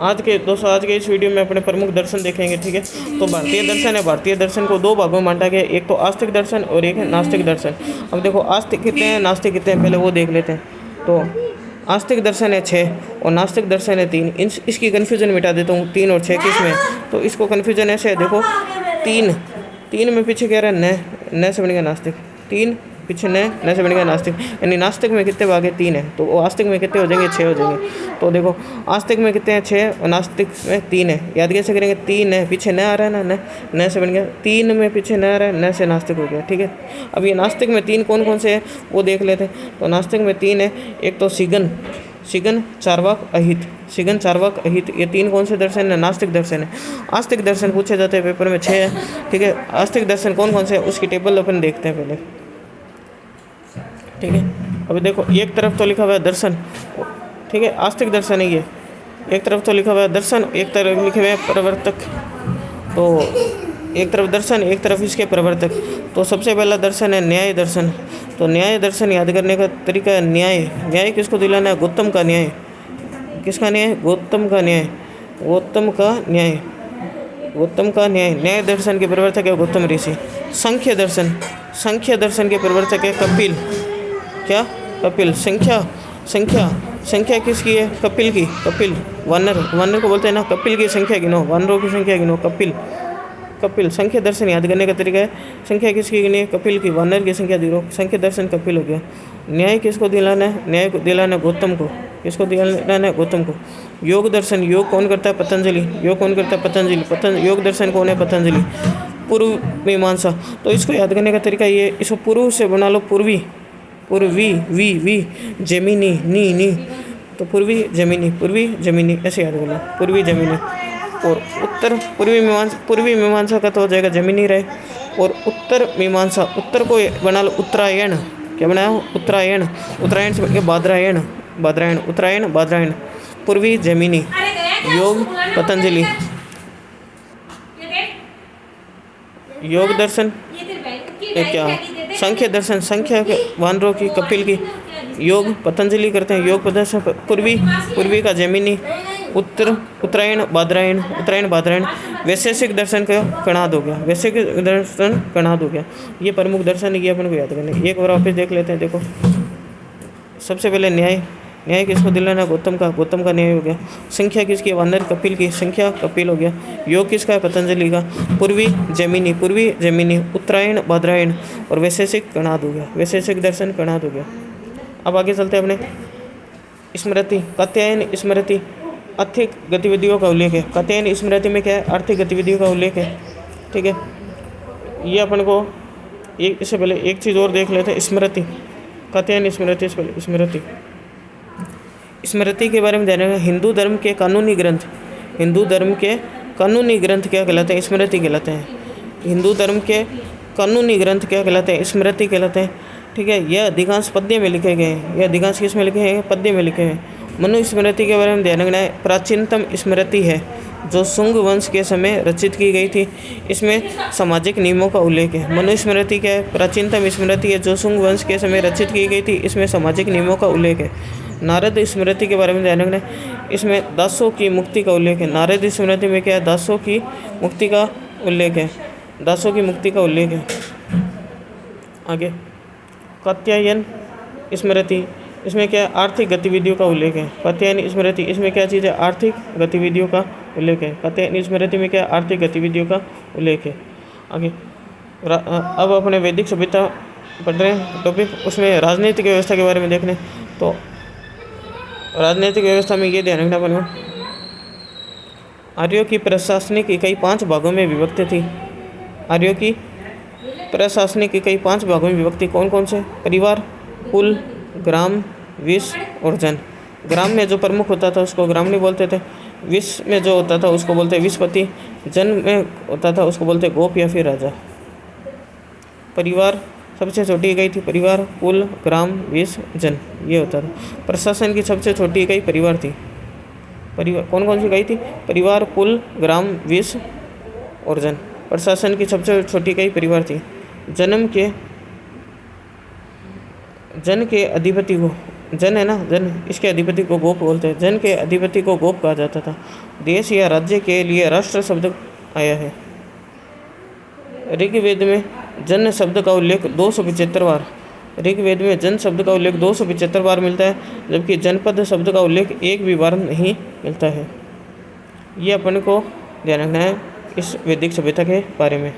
आज के इस वीडियो में अपने प्रमुख दर्शन देखेंगे। ठीक है, तो भारतीय दर्शन है, भारतीय दर्शन को 2 भागों में बांटा गया, एक तो आस्तिक दर्शन और एक है नास्तिक दर्शन। अब देखो आस्तिक कितने हैं, नास्तिक कितने हैं, पहले वो देख लेते हैं। तो आस्तिक दर्शन है 6 और नास्तिक दर्शन है 3। इसकी कन्फ्यूजन मिटा देता हूँ, 3 और 6 किस में। तो इसको कन्फ्यूजन ऐसे है, देखो 3 में पीछे कह रहा है न से बन गया नास्तिक, 3 पीछे न से बन गया नास्तिक, यानी नास्तिक में कितने भाग है 3 है, तो वो आस्तिक में कितने हो जाएंगे 6 हो जाएंगे। तो देखो आस्तिक में कितने हैं 6 और नास्तिक में 3 है। याद कैसे करेंगे, 3 है पीछे न आ रहा है ना, न से बन गया, 3 में पीछे न आ रहा है, न से नास्तिक हो गया। ठीक है, अब ये नास्तिक में 3 कौन कौन से हैं वो देख लेते हैं। तो नास्तिक में 3 है, एक तो सिगन चार्वाक अहित, सिगन चार्वाक अहित, ये 3 कौन से दर्शन है, नास्तिक दर्शन है। आस्तिक दर्शन पूछे जाते हैं पेपर में 6 है। ठीक है, आस्तिक दर्शन कौन कौन से है उसकी टेबल अपन देखते हैं पहले। ठीक है, अभी देखो एक तरफ तो लिखा हुआ है दर्शन, ठीक है, आस्तिक दर्शन है ये, एक तरफ तो लिखा हुआ है दर्शन, एक तरफ लिखे हुए हैं प्रवर्तक। तो एक तरफ दर्शन, एक तरफ इसके प्रवर्तक। तो सबसे पहला दर्शन है न्याय दर्शन। तो न्याय दर्शन याद करने का तरीका है, न्याय किसको दिलाना है, गौतम का न्याय। किसका न्याय, गौतम का न्याय, गौतम का न्याय, गौतम का न्याय। न्याय दर्शन के प्रवर्तक है गौतम ऋषि। सांख्य दर्शन के प्रवर्तक है कपिल। क्या, कपिल। संख्या किसकी है, कपिल की। कपिल वानर को बोलते हैं ना, कपिल की संख्या गिनो, वानरों की संख्या गिनो, कपिल। संख्या दर्शन याद करने का तरीका है, संख्या किसकी गिनी है, कपिल की, वानर की संख्या गिनो, संख्या दर्शन कपिल हो गया। न्याय किसको दिलाना है, न्याय को दिलाना है गौतम को। किसको दिलाना है, गौतम को। योग दर्शन, योग कौन करता है, पतंजलि। योग दर्शन कौन है, पतंजलि। पूर्व मीमांसा, तो इसको याद करने का तरीका ये, इसको पूर्व से बना लो, पूर्वी वी जमीनी नी, तो पूर्वी जमीनी ऐसे याद कर लो, पूर्वी जमीनी। और उत्तर पूर्वी मीमांसा का तो हो जाएगा जमीनी रहे, और उत्तर मीमांसा, उत्तर को बना लो उत्तरायण। क्या बनाया, उत्तरायण से बन गया बादरायण। पूर्वी जमीनी। योग पतंजलि। योग दर्शन क्या, संख्या दर्शन, संख्या के वानरों की, कपिल की। योग पतंजलि करते हैं, योग दर्शन पूर्वी का जमीनी। उत्तरायण बादरायण। वैशेषिक दर्शन का कणाद हो गया, ये प्रमुख दर्शन है, ये अपन को याद करना। एक बार वापस देख लेते हैं। देखो सबसे पहले न्याय किसको दिलाना है, गौतम का न्याय हो गया। संख्या किसकी, वानर कपिल की, संख्या कपिल हो गया। योग किसका है, पतंजलि का। पूर्वी जमीनी, उत्तरायण बादरायण, और वैशेषिक कणाद हो गया, वैशेषिक दर्शन कणाद हो गया। अब आगे चलते हैं अपने स्मृति, कात्यायन स्मृति, आर्थिक गतिविधियों का उल्लेख है। कात्यायन स्मृति में क्या है, आर्थिक गतिविधियों का उल्लेख है। ठीक है, ये अपन को इससे पहले एक चीज़ और देख लेते हैं, स्मृति, कात्यायन स्मृति से पहले स्मृति के बारे में जानेंगे। हिंदू धर्म के कानूनी ग्रंथ क्या कहलाते हैं, स्मृति कहलाते हैं। हिंदू धर्म के कानूनी ग्रंथ क्या कहलाते हैं, स्मृति कहलाते हैं। ठीक है, यह अधिकांश पद्य में लिखे गए हैं, यह अधिकांश किस में लिखे हैं, पद्य में लिखे हैं। मनुस्मृति के बारे में ध्यान रखना है, प्राचीनतम स्मृति है जो शुंग वंश के समय रचित की गई थी, इसमें सामाजिक नियमों का उल्लेख है। मनुस्मृति क्या है, प्राचीनतम स्मृति है जो शुंग वंश के समय रचित की गई थी, इसमें सामाजिक नियमों का उल्लेख है। नारद स्मृति के बारे में ध्यान रखना है, इसमें दासों की मुक्ति का उल्लेख है। नारद स्मृति में क्या है, दासों की मुक्ति का उल्लेख है। आगे कात्यायन स्मृति, इसमें क्या है, आर्थिक गतिविधियों का उल्लेख है। कात्यायन स्मृति, इसमें क्या चीज़ है, आर्थिक गतिविधियों का उल्लेख है। कात्यायन स्मृति में क्या है, आर्थिक गतिविधियों का उल्लेख है। आगे अब अपने वैदिक सभ्यता पढ़ रहे हैं टॉपिक, उसमें राजनीतिक व्यवस्था के बारे में देखने। तो राजनीतिक व्यवस्था में ये ध्यान रखना पड़ेगा, आर्यों की प्रशासनिक इकाई 5 भागों में विभक्त थी। आर्यों की प्रशासनिक इकाई 5 भागों में विभक्त थी। कौन कौन से, परिवार, कुल, ग्राम, विष और जन। ग्राम में जो प्रमुख होता था उसको ग्रामणी बोलते थे, विष में जो होता था उसको बोलते विषपति, जन में होता था उसको बोलते गोप या फिर राजा। परिवार सबसे छोटी इकाई थी, परिवार, कुल, ग्राम, विष, जन, ये होता था। प्रशासन की सबसे छोटी इकाई परिवार थी। परिवार कौन कौन सी इकाई थी, परिवार, कुल, ग्राम, विष और जन। प्रशासन की सबसे छोटी इकाई परिवार थी। जन के अधिपति को जन है ना, जन, इसके अधिपति को गोप बोलते हैं। जन के अधिपति को गोप कहा जाता था। देश या राज्य के लिए राष्ट्र शब्द आया है। ऋग्वेद में जन शब्द का उल्लेख 275 बार, ऋग्वेद में जन शब्द का उल्लेख 275 बार मिलता है, जबकि जनपद शब्द का उल्लेख एक भी बार नहीं मिलता है। ये अपन को ध्यान रखना है इस वैदिक सभ्यता के बारे में।